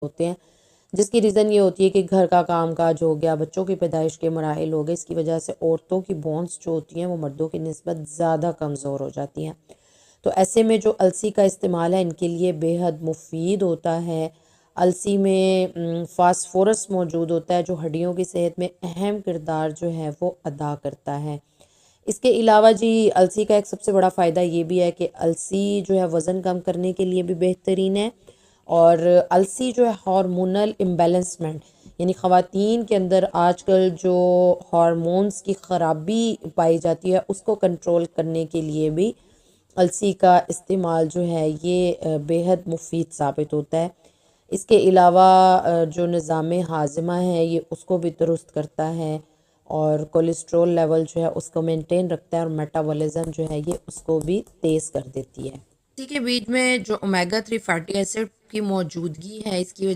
ہوتے ہیں، جس کی ریزن یہ ہوتی ہے کہ گھر کا کام کاج ہو گیا، بچوں کی پیدائش کے مراحل ہو گئے، اس کی وجہ سے عورتوں کی بونس جو ہوتی ہیں وہ مردوں کی نسبت زیادہ کمزور ہو جاتی ہیں۔ تو ایسے میں جو السی کا استعمال ہے ان کے لیے بے حد مفید ہوتا ہے۔ السی میں فاسفورس موجود ہوتا ہے جو ہڈیوں کی صحت میں اہم کردار جو ہے وہ ادا کرتا ہے۔ اس کے علاوہ جی السی کا ایک سب سے بڑا فائدہ یہ بھی ہے کہ السی جو ہے وزن کم کرنے کے لیے بھی بہترین ہے، اور السی جو ہے ہارمونل امبیلنسمنٹ، یعنی خواتین کے اندر آج کل جو ہارمونز کی خرابی پائی جاتی ہے اس کو کنٹرول کرنے کے لیے بھی السی کا استعمال جو ہے یہ بے حد مفید ثابت ہوتا ہے۔ اس کے علاوہ جو نظام ہاضمہ ہے یہ اس کو بھی درست کرتا ہے، اور کولیسٹرول لیول جو ہے اس کو مینٹین رکھتا ہے، اور میٹابولزم جو ہے یہ اس کو بھی تیز کر دیتی ہے۔ اسی کے بیچ میں جو اومیگا 3 فیٹی ایسڈ کی موجودگی ہے اس کی وجہ